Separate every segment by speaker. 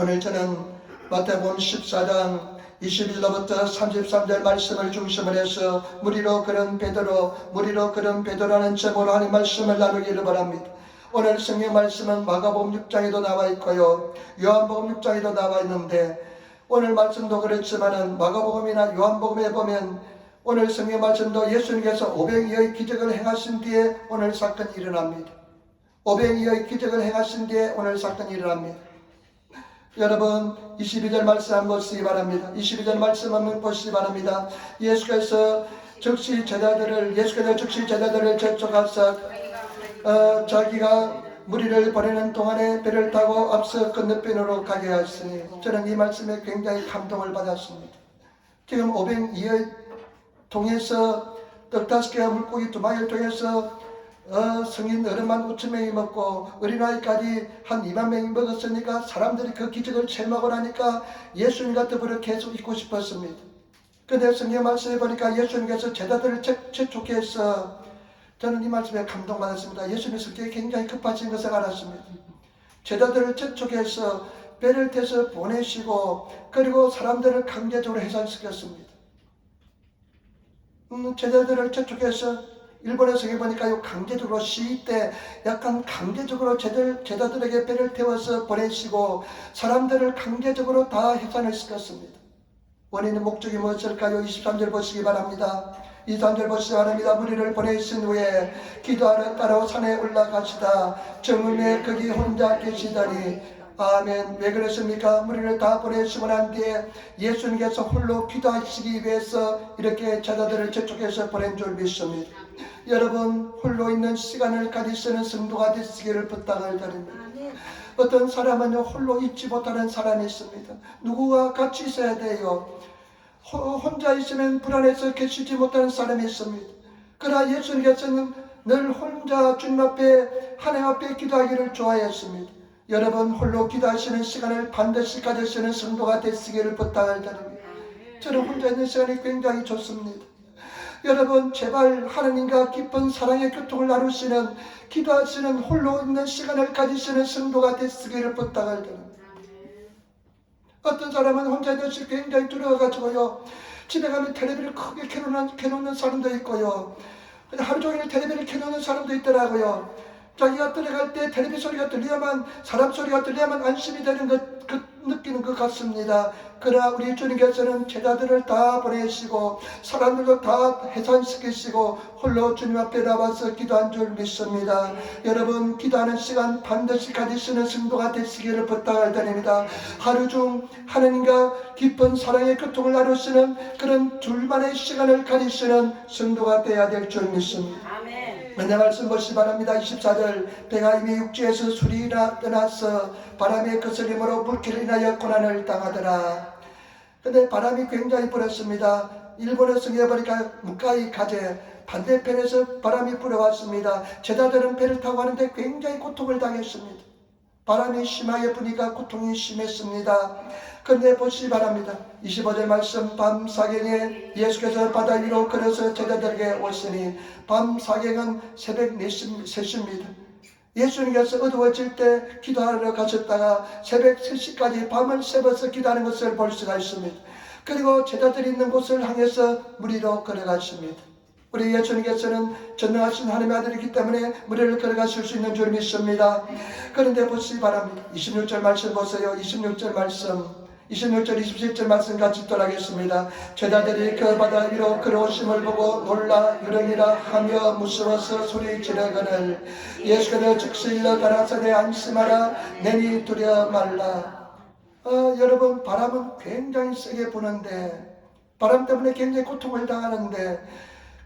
Speaker 1: 오늘 저는 마태복음 14장 21절부터 33절 말씀을 중심으로 해서 무리로 걸은 베드로라는 제목으로 하나님 말씀을 나누기를 바랍니다. 오늘 성경 말씀은 마가복음 6장에도 나와 있고요, 요한복음 6장에도 나와 있는데, 오늘 말씀도 그렇지만은 마가복음이나 요한복음에 보면 오늘 성경 말씀도 예수님께서 오병이어의 기적을 행하신 뒤에 오늘 사건이 일어납니다. 오병이어의 기적을 행하신 뒤에 오늘 사건이 일어납니다. 여러분 22절 말씀 한번 보시기 바랍니다. 22절 말씀 한번 보시기 바랍니다. 예수께서 즉시 제자들을 재촉하사 자기가 무리를 보내는 동안에 배를 타고 앞서 건너편으로 가게 하였으니, 저는 이 말씀에 굉장히 감동을 받았습니다. 지금 오병이어 통해서 떡 5개와 물고기 2마리를 통해서 성인 어른만 5,000명이 먹고 어린아이까지 한 2만 명이 먹었으니까 사람들이 그 기적을 체험하고 나니까 예수님과 더불어 계속 있고 싶었습니다. 그런데 성경 말씀에 보니까 예수님께서 제자들을 재촉해서, 저는 이 말씀에 감동받았습니다. 예수님의 성격이 굉장히 급하신 것을 알았습니다. 제자들을 재촉해서 배를 태서 보내시고, 그리고 사람들을 강제적으로 해산시켰습니다. 제자들을 재촉해서, 일본의 성에 보니까 강제적으로 시위 때 약간 강제적으로 제자들에게 배를 태워서 보내시고 사람들을 강제적으로 다 해산을 시켰습니다. 원인의 목적이 무엇일까요? 23절 보시기 바랍니다. 23절 보시기 바랍니다. 무리를 보내신 후에 기도하러 따로 산에 올라가시다 정음에 거기 혼자 계시더니, 아멘. 왜 그랬습니까? 무리를 다 보내시고 난 뒤에 예수님께서 홀로 기도하시기 위해서 이렇게 제자들을 재촉해서 보낸 줄 믿습니다. 여러분, 홀로 있는 시간을 가지시는 성도가 되시기를 부탁을 드립니다. 어떤 사람은요, 홀로 있지 못하는 사람이 있습니다. 누구와 같이 있어야 돼요. 혼자 있으면 불안해서 계시지 못하는 사람이 있습니다. 그러나 예수님께서는 늘 혼자 주님 앞에, 하나님 앞에 기도하기를 좋아했습니다. 여러분, 홀로 기도하시는 시간을 반드시 가지시는 성도가 되시기를 부탁을 드립니다. 저는 혼자 있는 시간이 굉장히 좋습니다. 여러분, 제발 하나님과 깊은 사랑의 교통을 나누시는, 기도하시는 홀로 있는 시간을 가지시는 성도가 되시기를 부탁을 드립니다. 어떤 사람은 혼자 있는 시간이 굉장히 두려워가지고요, 집에 가면 텔레비를 크게 켜놓는 사람도 있고요, 하루 종일 텔레비를 켜놓는 사람도 있더라고요. 자기가 들어갈 때 텔레비 소리가 들려야만, 사람 소리가 들려야만 안심이 되는 느끼는 것 같습니다. 그러나 우리 주님께서는 제자들을 다 보내시고 사람들도 다 해산시키시고 홀로 주님 앞에 나와서 기도한 줄 믿습니다. 여러분, 기도하는 시간 반드시 가지시는 성도가 되시기를 부탁을 드립니다. 하루 중 하나님과 깊은 사랑의 교통을 나누시는 그런 둘만의 시간을 가지시는 성도가 되어야 될 줄 믿습니다. 은혜 말씀 보시기 바랍니다. 24절, 배가 이미 육지에서 수리나 떠나서 바람의 거스림으로 물길을 인하여 고난을 당하더라. 근데 바람이 굉장히 불었습니다. 일본의 성에 보니까 무카이 가제, 반대편에서 바람이 불어왔습니다. 제자들은 배를 타고 가는데 굉장히 고통을 당했습니다. 바람이 심하게 부니까 고통이 심했습니다. 그런데 보시기 바랍니다. 25절 말씀, 밤 사경에 예수께서 바다 위로 걸어서 제자들에게 오시니, 밤 사경은 새벽 3시입니다. 예수님께서 어두워질 때 기도하러 가셨다가 새벽 3시까지 밤을 새워서 기도하는 것을 볼 수가 있습니다. 그리고 제자들이 있는 곳을 향해서 무리로 걸어가십니다. 우리 예수님께서는 전능하신 하나님의 아들이기 때문에 무리를 걸어가실 수 있는 줄 믿습니다. 그런데 보시기 바랍니다. 26절 말씀 보세요. 26절 말씀, 26절 27절 말씀 같이 떠나겠습니다. 제자들이 그 바다 위로 걸어오심을 보고 놀라 유령이라 하며 무서워서 소리 지르거늘 예수께서 즉시 일러 가라사대 안심하라 내니 두려워 말라. 여러분, 바람은 굉장히 세게 부는데, 바람 때문에 굉장히 고통을 당하는데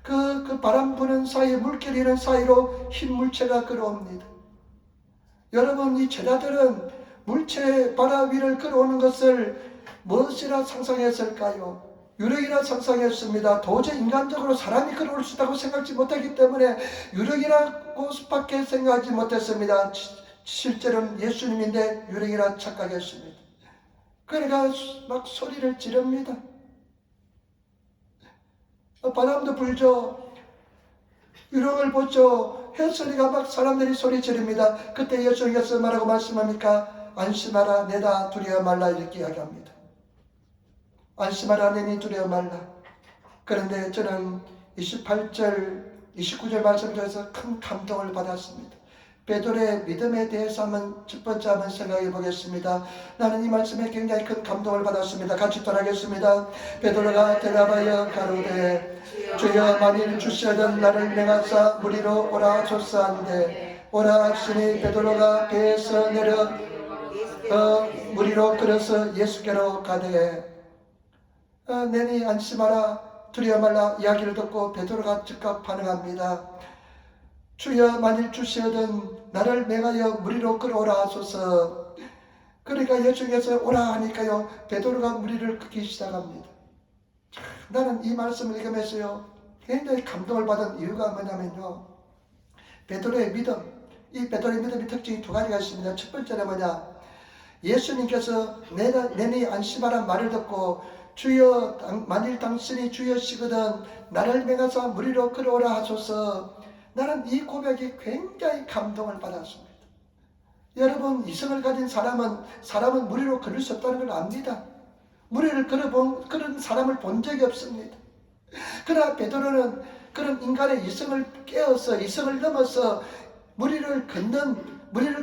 Speaker 1: 그 바람 부는 사이, 물결이 있는 사이로 흰 물체가 걸어옵니다. 여러분, 이 제자들은 물체 바다 위를 걸어오는 것을 무엇이라 상상했을까요? 유령이라 상상했습니다. 도저히 인간적으로 사람이 걸어올 수 있다고 생각지 못하기 때문에 유령이라고 밖에 생각하지 못했습니다. 실제로는 예수님인데 유령이라 착각했습니다. 그러니까 막 소리를 지릅니다. 바람도 불죠. 유령을 보죠. 햇소리가 막 사람들이 소리 지릅니다. 그때 예수님께서 뭐라고 말씀합니까? 안심하라 내다 두려워 말라 이렇게 이야기합니다. 안심하라 내니 두려워 말라. 그런데 저는 28절 29절 말씀 중에서 큰 감동을 받았습니다. 베드로의 믿음에 대해서 첫 번째 한번 생각해 보겠습니다. 나는 이 말씀에 굉장히 큰 감동을 받았습니다. 같이 따라하겠습니다. 베드로가 대답하여 가로되 주여 만일 주시하던 나를 명하사 무리로 오라 하소서한데 오라 하시니 베드로가 배에서 내려 무리로 걸어서 예수께로 가되 내니 안심하라 두려워 말라 이야기를 듣고 베드로가 즉각 반응합니다. 주여 만일 주시거든 나를 명하여 무리로 끌어오라 하소서. 그러니까 예수께서 오라 하니까요 베드로가 무리를 끄기 시작합니다. 나는 이 말씀을 읽으면서요 굉장히 감동을 받은 이유가 뭐냐면요, 베드로의 믿음, 이 베드로의 믿음의 특징이 두 가지가 있습니다. 첫 번째는 뭐냐, 예수님께서 내니 안심하라 말을 듣고 주여 만일 당신이 주여시거든 나를 명하사 무리로 끌어오라 하소서. 나는 이 고백이 굉장히 감동을 받았습니다. 여러분, 이성을 가진 사람은 무리로 걸을 수 없다는 걸 압니다. 무리를 그런 사람을 본 적이 없습니다. 그러나 베드로는 그런 인간의 이성을 깨어서 이성을 넘어서 무리를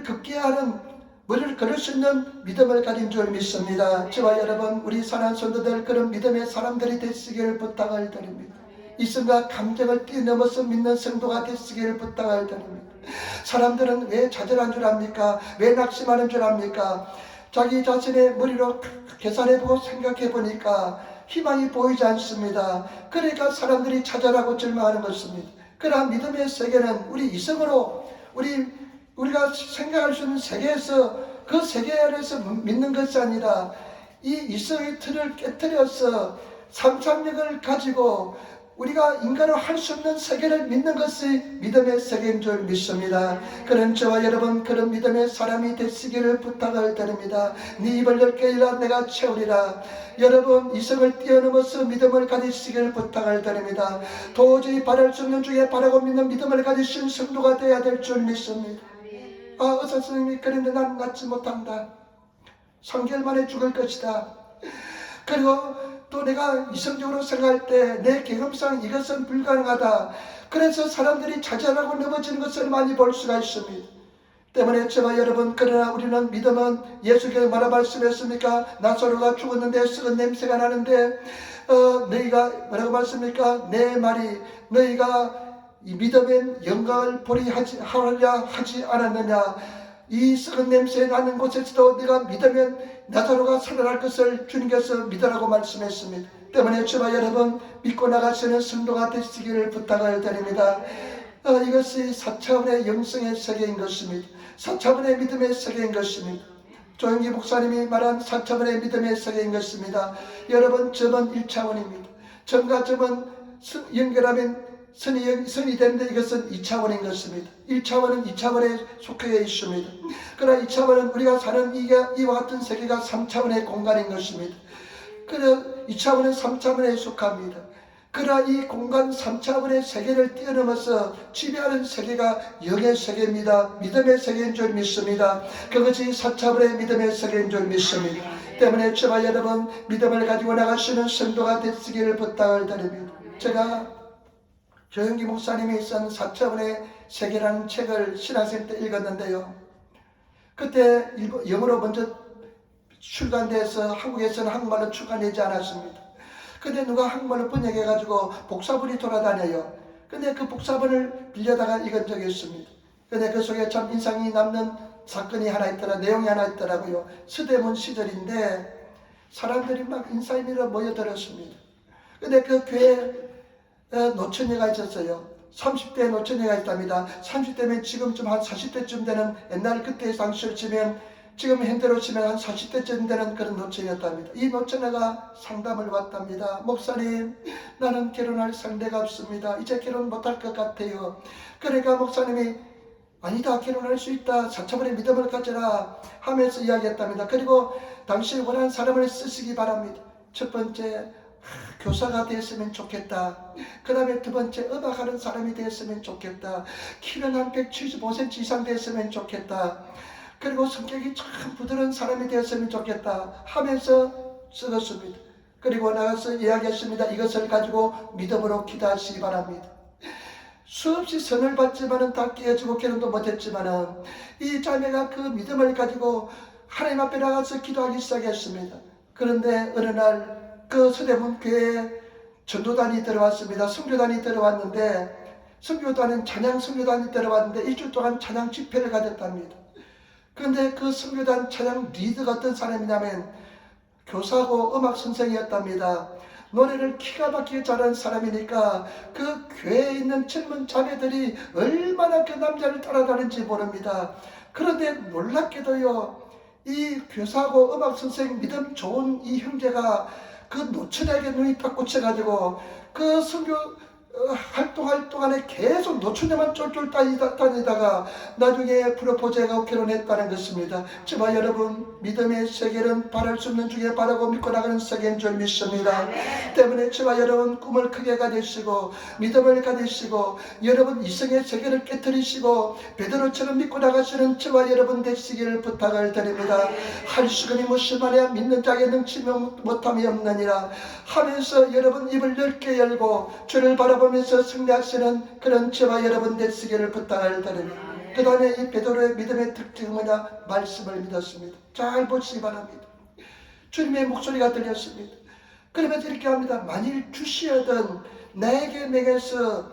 Speaker 1: 걷게 하는, 무리를 걸을 수 있는 믿음을 가진 줄 믿습니다. 저와 여러분, 우리 사랑하는 성도들 그런 믿음의 사람들이 되시기를 부탁을 드립니다. 이성과 감정을 뛰어넘어서 믿는 성도가 되시기를 부탁을 드립니다. 사람들은 왜 좌절한 줄 압니까? 왜 낙심하는 줄 압니까? 자기 자신의 머리로 계산해보고 생각해보니까 희망이 보이지 않습니다. 그러니까 사람들이 좌절하고 절망하는 것입니다. 그러나 믿음의 세계는 우리 이성으로 우리가 생각할 수 있는 세계에서 그 세계 안에서 믿는 것이 아니라 이 이성의 틀을 깨뜨려서 상상력을 가지고 우리가 인간으로 할 수 없는 세계를 믿는 것이 믿음의 세계인 줄 믿습니다. 그런 저와 여러분 그런 믿음의 사람이 되시기를 부탁을 드립니다. 네 입을 넓게 열라 내가 채우리라. 여러분 이성을 뛰어넘어서 믿음을 가지시기를 부탁을 드립니다. 도저히 바랄 수 없는 중에 바라고 믿는 믿음을 가지신 성도가 되어야 될 줄 믿습니다. 의사 선생님이 그런데 난 낫지 못한다. 3개월 만에 죽을 것이다. 그리고 또 내가 이성적으로 생각할 때 내 경험상 이것은 불가능하다. 그래서 사람들이 좌절하고 넘어지는 것을 많이 볼 수가 있습니다. 때문에 저와 여러분, 그러나 우리는 믿음은 예수께서 말씀했습니까? 나사로가 죽었는데 썩은 냄새가 나는데 너희가 뭐라고 말씀입니까? 내 말이 너희가 이 믿음의 영광을 하려 하지 않았느냐. 이 썩은 냄새 나는 곳에서도 네가 믿으면 나사로가 살아날 것을 주님께서 믿으라고 말씀했습니다. 때문에 저와 여러분 믿고 나가시는 성도가 되시기를 부탁을 드립니다. 이것이 4차원의 영성의 세계인 것입니다. 4차원의 믿음의 세계인 것입니다. 조영기 목사님이 말한 4차원의 믿음의 세계인 것입니다. 여러분, 점은 1차원입니다. 점과 점은 연결하면 선이 되는데 이것은 2차원인 것입니다. 1차원은 2차원에 속해 있습니다. 그러나 2차원은 우리가 사는 이와 같은 세계가 3차원의 공간인 것입니다. 그러나 2차원은 3차원에 속합니다. 그러나 이 공간 3차원의 세계를 뛰어넘어서 지배하는 세계가 영의 세계입니다. 믿음의 세계인 줄 믿습니다. 그것이 4차원의 믿음의 세계인 줄 믿습니다. 때문에 저와 여러분 믿음을 가지고 나가시는 성도가 되시기를 부탁을 드립니다. 제가 조영기 목사님이 쓴 4차원의 세계라는 책을 신학생 때 읽었는데요. 그때 영어로 먼저 출간돼서 한국에서는 한국말로 출간되지 않았습니다. 근데 누가 한국말로 번역해가지고 복사본이 돌아다녀요. 근데 그 복사본을 빌려다가 읽은 적이 있습니다. 근데 그 속에 참 인상이 남는 사건이 하나 있더라, 내용이 하나 있더라고요. 서대문 시절인데 사람들이 막 인사인으로 모여들었습니다. 근데 그 교회 노처녀가 있었어요. 30대 노처녀가 있답니다. 30대면 지금쯤 한 40대쯤 되는, 옛날 그때의 당시로 치면 지금 현대로 치면 한 40대쯤 되는 그런 노처녀였답니다. 이 노처녀가 상담을 왔답니다. 목사님, 나는 결혼할 상대가 없습니다. 이제 결혼 못할 것 같아요. 그러니까 목사님이 아니다, 결혼할 수 있다, 4차원의 믿음을 가져라 하면서 이야기했답니다. 그리고 당신이 원하는 사람을 쓰시기 바랍니다. 첫 번째, 교사가 되었으면 좋겠다. 그 다음에 두 번째, 음악하는 사람이 되었으면 좋겠다. 키는 한 175cm 이상 되었으면 좋겠다. 그리고 성격이 참 부드러운 사람이 되었으면 좋겠다 하면서 쓰었습니다. 그리고 나가서 이야기했습니다. 이것을 가지고 믿음으로 기도하시기 바랍니다. 수없이 선을 받지만은 다 깨어지고 결혼도 못했지만은 이 자매가 그 믿음을 가지고 하나님 앞에 나가서 기도하기 시작했습니다. 그런데 어느 날 그 서대문 교회에 전도단이 들어왔습니다. 선교단이 들어왔는데 선교단은 찬양 선교단이 들어왔는데 일주일 동안 찬양 집회를 가졌답니다. 그런데 그 선교단 찬양 리더가 어떤 사람이냐면 교사고 음악 선생이었답니다. 노래를 기가 막히게 잘하는 사람이니까 그 교회에 있는 젊은 자매들이 얼마나 그 남자를 따라다니는지 모릅니다. 그런데 놀랍게도요, 이 교사고 음악 선생 믿음 좋은 이 형제가 그 노처녀에게 눈이 딱 꽂혀가지고 그 선교 활동할 동안에 계속 노처녀만 쫄쫄 다니다가 나중에 프로포즈하고 결혼했다는 것입니다. 저와 여러분, 믿음의 세계는 바랄 수 없는 중에 바라고 믿고 나가는 세계인 줄 믿습니다. 때문에 저와 여러분 꿈을 크게 가지시고 믿음을 가지시고 여러분 이성의 세계를 깨뜨리시고 베드로처럼 믿고 나가시는 저와 여러분 되시기를 부탁을 드립니다. 할 수건이 무심하냐 믿는 자에게 능치 못함이 없느니라 하면서 여러분 입을 넓게 열고 주를 바라보면서 승리하시는 그런 저와 여러분 되시기를 부탁을 드립니다. 그 다음에 이 베드로의 믿음의 특징은 뭐냐? 말씀을 믿었습니다. 잘 보시기 바랍니다. 주님의 목소리가 들렸습니다. 그러면서 이렇게 합니다. 만일 주시어든 내게 명해서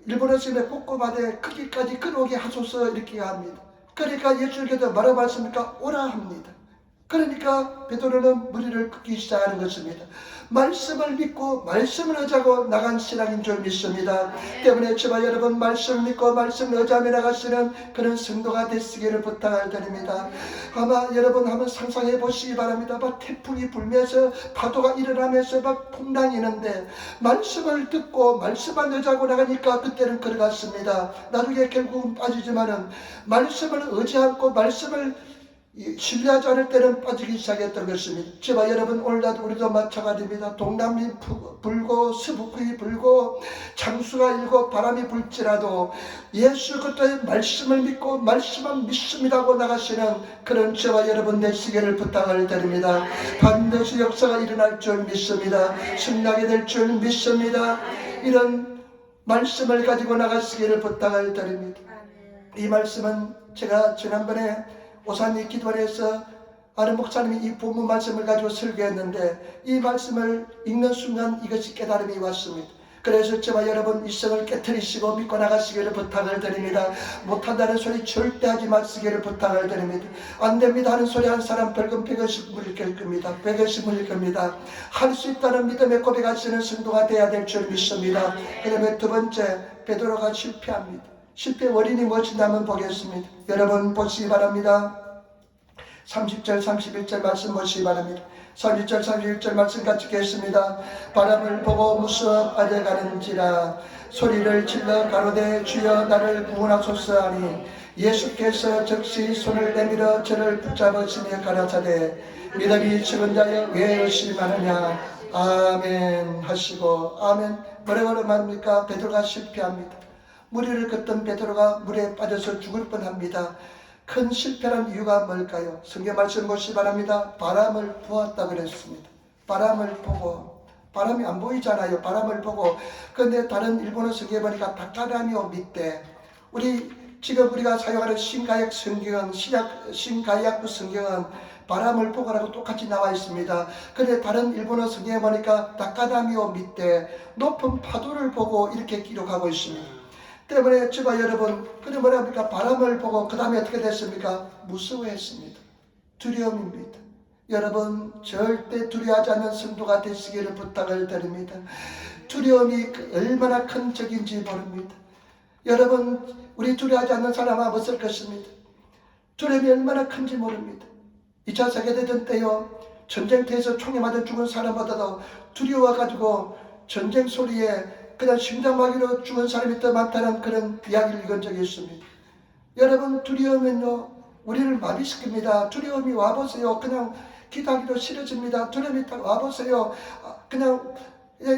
Speaker 1: 일본어 쓰면 꼬꼬마대 크기까지 끌어오게 하소서 이렇게 합니다. 그러니까 예수께서 뭐라고 하십니까? 오라 합니다. 그러니까 베드로는 무리를 긋기 시작하는 것입니다. 말씀을 믿고 말씀을 의지하고 나간 신앙인 줄 믿습니다. 때문에 저와 여러분 말씀을 믿고 말씀을 의지하며 나가시는 그런 성도가 되시기를 부탁을 드립니다. 아마 여러분 한번 상상해 보시기 바랍니다. 막 태풍이 불면서 파도가 일어나면서 막 풍랑이 있는데 말씀을 듣고 말씀만 의지하고 나가니까 그때는 걸어갔습니다. 나중에 결국은 빠지지만은 말씀을 의지하고 말씀을 신뢰하지 않을 때는 빠지기 시작했던 것입니다. 저와 여러분 오늘날도 우리도 마찬가지입니다. 동남이 불고 서북이 불고 창수가 일고 바람이 불지라도 예수 그리스도의 말씀을 믿고 말씀만 믿습니다고 나가시는 그런 저와 여러분 되시기를 부탁을 드립니다. 반드시 역사가 일어날 줄 믿습니다. 승리하게 될 줄 믿습니다. 이런 말씀을 가지고 나가시기를 부탁을 드립니다. 이 말씀은 제가 지난번에 오산리 기도원에서 아는 목사님이 이 본문 말씀을 가지고 설교했는데 이 말씀을 읽는 순간 이것이 깨달음이 왔습니다. 그래서 저와 여러분 일생을 깨트리시고 믿고 나가시기를 부탁을 드립니다. 못한다는 소리 절대 하지 마시기를 부탁을 드립니다. 안됩니다 하는 소리 한 사람 벌금 100원씩 물릴 겁니다. 100원씩 물릴 겁니다. 할 수 있다는 믿음의 고백하시는 성도가 되어야 될 줄 믿습니다. 그다음에 두 번째, 베드로가 실패합니다. 실패 원인이 무엇인지 한번 보겠습니다. 여러분 보시기 바랍니다. 30절 31절 말씀 보시기 바랍니다. 30절 31절 말씀 같이 읽겠습니다. 바람을 보고 무서워 빠져가는지라 소리를 질러 가로되 주여 나를 구원하소서 하니 예수께서 즉시 손을 내밀어 저를 붙잡으시며 가라사대 믿음이 적은 자여 왜 의심하느냐 아멘 하시고 아멘. 뭐라고 말합니까? 베드로가 실패합니다. 무리를 걷던 베드로가 물에 빠져서 죽을 뻔합니다. 큰 실패란 이유가 뭘까요? 성경 말씀 보시기 바랍니다. 바람을 보았다 그랬습니다. 바람을 보고, 바람이 안 보이잖아요. 바람을 보고. 그런데 다른 일본어 성경에 보니까 다카라미오 밑에 지금 우리가 사용하는 신가약 성경은 신가약 성경은 바람을 보고라고 똑같이 나와 있습니다. 그런데 다른 일본어 성경에 보니까 다카다미오 밑에 높은 파도를 보고 이렇게 기록하고 있습니다. 때문에 저와 여러분 그래 뭐랍니까? 바람을 보고 그 다음에 어떻게 됐습니까? 무서워했습니다. 두려움입니다. 여러분 절대 두려워하지 않는 성도가 되시기를 부탁을 드립니다. 두려움이 얼마나 큰 적인지 모릅니다. 여러분 우리 두려워하지 않는 사람은 없을 것입니다. 두려움이 얼마나 큰지 모릅니다. 2차 세계대전 때요 전쟁터에서 총에 맞아 죽은 사람보다도 두려워가지고 전쟁 소리에 그냥 심장마비로 죽은 사람이 더 많다는 그런 이야기를 읽은 적이 있습니다. 여러분 두려움은요 우리를 마비시킵니다. 두려움이 와보세요. 그냥 기도하기도 싫어집니다. 두려움이 딱 와보세요. 그냥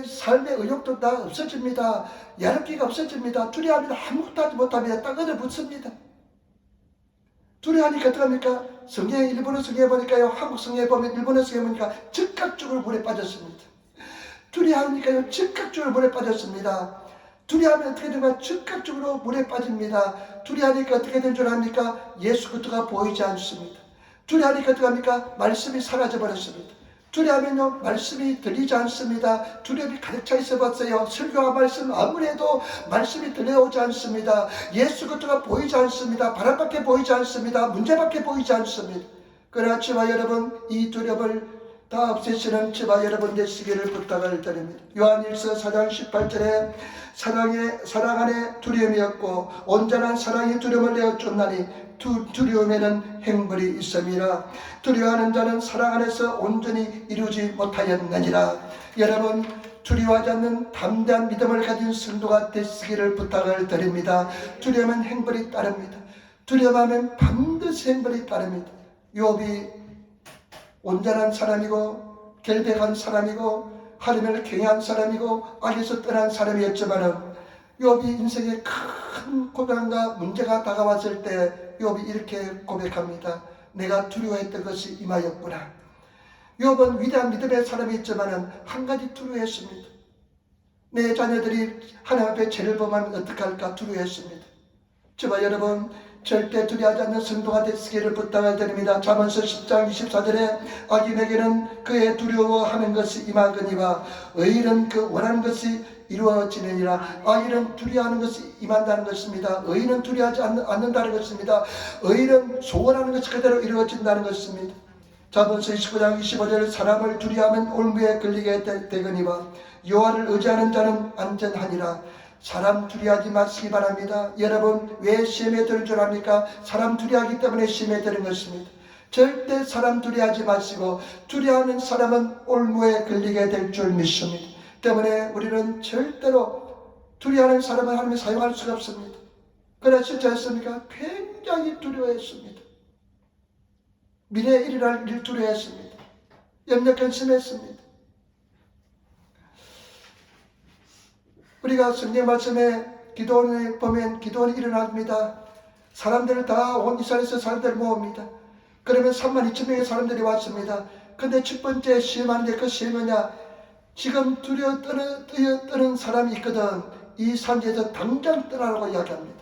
Speaker 1: 삶의 의욕도 다 없어집니다. 야릇기가 없어집니다. 두려워하면 아무것도 하지 못하면 딱 얻어붙습니다. 두려워하니까 어떡합니까? 성경에 일본어 성경에 보니까요, 한국 성경에 보면 일본어 성경에 보니까 즉각적으로 물에 빠졌습니다. 두려워하니까요, 즉각적으로 물에 빠졌습니다. 두려워하면 어떻게 되는가? 즉각적으로 물에 빠집니다. 두려워하니까 어떻게 된 줄 압니까? 예수 그리스도가 보이지 않습니다. 두려워하니까 어떻게 합니까? 말씀이 사라져 버렸습니다. 두려워하면요, 말씀이 들리지 않습니다. 두려움이 가득 차 있어 봤어요. 설교와 말씀 아무리 해도 말씀이 들려오지 않습니다. 예수 그리스도가 보이지 않습니다. 바람밖에 보이지 않습니다. 문제밖에 보이지 않습니다. 그러나 저와 여러분, 이 두려움을 다 없애시는 저와 여러분 되시기를 부탁을 드립니다. 요한일서 4장 18절에 사랑 안에 두려움이 없고 온전한 사랑이 두려움을 내어 쫓나니 두려움에는 행벌이 있음이라. 두려워하는 자는 사랑 안에서 온전히 이루지 못하였느니라. 여러분, 두려워하지 않는 담대한 믿음을 가진 성도가 되시기를 부탁을 드립니다. 두려움은 행벌이 따릅니다. 두려워하면 반드시 행벌이 따릅니다. 욥이 온전한 사람이고 결백한 사람이고 하나님을 경외한 사람이고 악에서 떠난 사람이었지만은 욥이 인생에 큰 고난과 문제가 다가왔을 때 욥이 이렇게 고백합니다. 내가 두려워했던 것이 임하였구나. 욥은 위대한 믿음의 사람이었지만은 한 가지 두려워했습니다. 내 자녀들이 하나님 앞에 죄를 범하면 어떡할까 두려워했습니다. 저와 여러분, 절대 두려워하지 않는 성도가 되시기를 부탁을 드립니다. 잠언서 10장 24절에 악인에게는 그의 두려워하는 것이 임하거니와 의인은 그 원하는 것이 이루어지느니라. 악인은 두려워하는 것이 임한다는 것입니다. 의인은 두려워하지 않는다는 것입니다. 의인은 소원하는 것이 그대로 이루어진다는 것입니다. 잠언서 29장 25절 사람을 두려워하면 올무에 걸리게 되거니와 여호와를 의지하는 자는 안전하니라. 사람 두려워하지 마시기 바랍니다. 여러분, 왜 시험에 드는 줄 압니까? 사람 두려워하기 때문에 시험에 드는 것입니다. 절대 사람 두려워하지 마시고 두려워하는 사람은 올무에 걸리게 될 줄 믿습니다. 때문에 우리는 절대로 두려워하는 사람은 하나님이 사용할 수가 없습니다. 그러나 진짜였습니까? 굉장히 두려워했습니다. 미래에 일어날 일 두려워했습니다. 염려 근심했습니다. 우리가 성경 말씀에 기도원을 보면 기도원이 일어납니다. 사람들을 다 온 이스라엘에서 사람들을 모읍니다. 그러면 32,000명의 사람들이 왔습니다. 근데 첫 번째 시험하는데 그 시험이 뭐냐? 지금 두려워 떠는 사람이 있거든. 이 산지에서 당장 떠나라고 이야기합니다.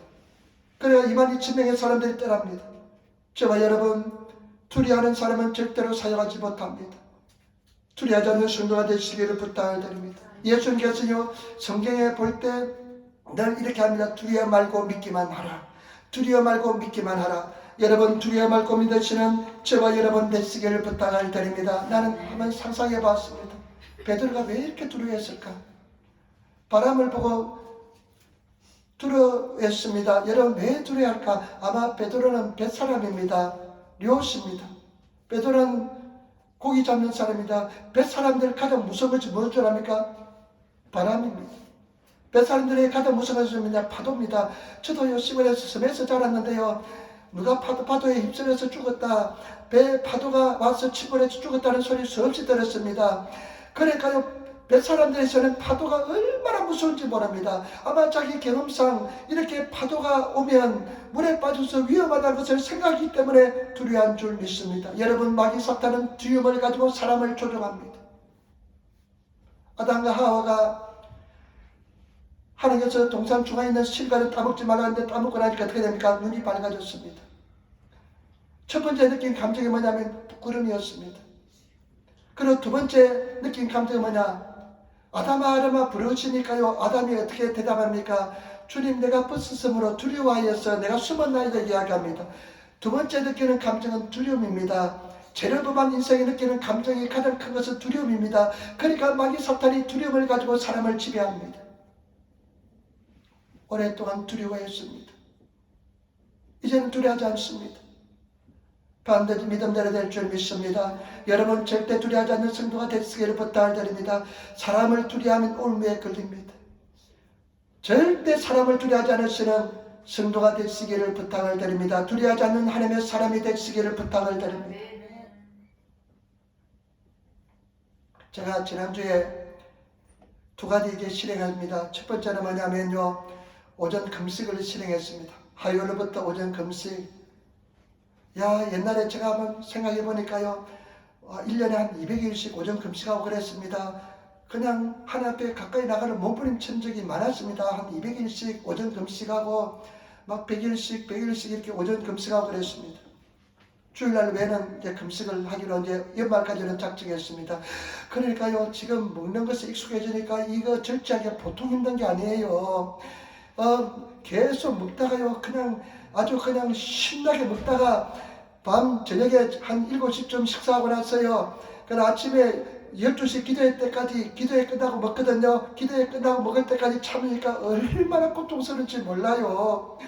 Speaker 1: 그래야 22,000명의 사람들이 떠납니다. 저와 여러분, 두려워하는 사람은 절대로 사용하지 못합니다. 두려워하지 않는 성도가 되시기를 부탁을 드립니다. 예수님께서요, 성경에 볼 때 늘 이렇게 합니다. 두려워 말고 믿기만 하라. 두려워 말고 믿기만 하라. 여러분, 두려워 말고 믿으시는 저와 여러분 되시기를 부탁을 드립니다. 나는 한번 상상해 봤습니다. 베드로가 왜 이렇게 두려워했을까? 바람을 보고 두려워했습니다. 여러분, 왜 두려워할까? 아마 베드로는 뱃사람입니다. 료스입니다. 베드로는 고기 잡는 사람입니다. 뱃사람들 가장 무서운 것이 무엇 줄 압니까? 바람입니다. 뱃사람들이 가장 무서운 것이 뭐냐? 파도입니다. 저도요, 시골에서 섬에서 자랐는데요, 누가 파도에 휩쓸려서 죽었다, 배 파도가 와서 침몰해서 죽었다는 소리 수없이 들었습니다. 그러니까요, 뱃사람들에서는 파도가 얼마나 무서운지 모릅니다. 아마 자기 경험상 이렇게 파도가 오면 물에 빠져서 위험하다는 것을 생각하기 때문에 두려워한 줄 믿습니다. 여러분, 마귀 사탄은 두려움을 가지고 사람을 조종합니다. 아담과 하와가 하나님께서 동산 중앙에 있는 실과를 따먹지 말라 하는데 따먹고 나니까 어떻게 됩니까? 눈이 밝아졌습니다. 첫 번째 느낀 감정이 뭐냐면 부끄러움이었습니다. 그리고 두 번째 느낀 감정이 뭐냐? 아담아 부르시니까요, 아담이 어떻게 대답합니까? 주님, 내가 벗었으므로 두려워하여서 내가 숨었나이다 이야기합니다. 두 번째 느끼는 감정은 두려움입니다. 죄를 범한 인생에 느끼는 감정이 가장 큰 것은 두려움입니다. 그러니까 마귀 사탄이 두려움을 가지고 사람을 지배합니다. 오랫동안 두려워했습니다. 이제는 두려워하지 않습니다. 반드시 믿음대로 될 줄 믿습니다. 여러분, 절대 두려워하지 않는 성도가 되시기를 부탁을 드립니다. 사람을 두려워하면 올무에 걸립니다. 절대 사람을 두려워하지 않으시는 성도가 되시기를 부탁을 드립니다. 두려워하지 않는 하나님의 사람이 되시기를 부탁을 드립니다. 제가 지난주에 두 가지 이제 실행합니다. 첫 번째는 뭐냐면요, 오전 금식을 실행했습니다. 화요일부터 오전 금식. 야, 옛날에 제가 한번 생각해 보니까요, 1년에 한 200일씩 오전 금식하고 그랬습니다. 그냥 하나님 앞에 가까이 나가는 몸부림친 적이 많았습니다. 한 200일씩 오전 금식하고 막 100일씩 이렇게 오전 금식하고 그랬습니다. 주일날 외에는 이제 금식을 하기로 이제 연말까지는 작정했습니다. 그러니까요, 지금 먹는 것에 익숙해지니까 이거 절제하기가 보통 힘든 게 아니에요. 계속 먹다가요, 그냥 아주 그냥 신나게 먹다가 밤 저녁에 한 7시쯤 식사하고 났어요. 그 아침에 12시 기도회 때까지 기도회 끝나고 먹거든요. 기도회 끝나고 먹을 때까지 참으니까 얼마나 고통스러운지 몰라요.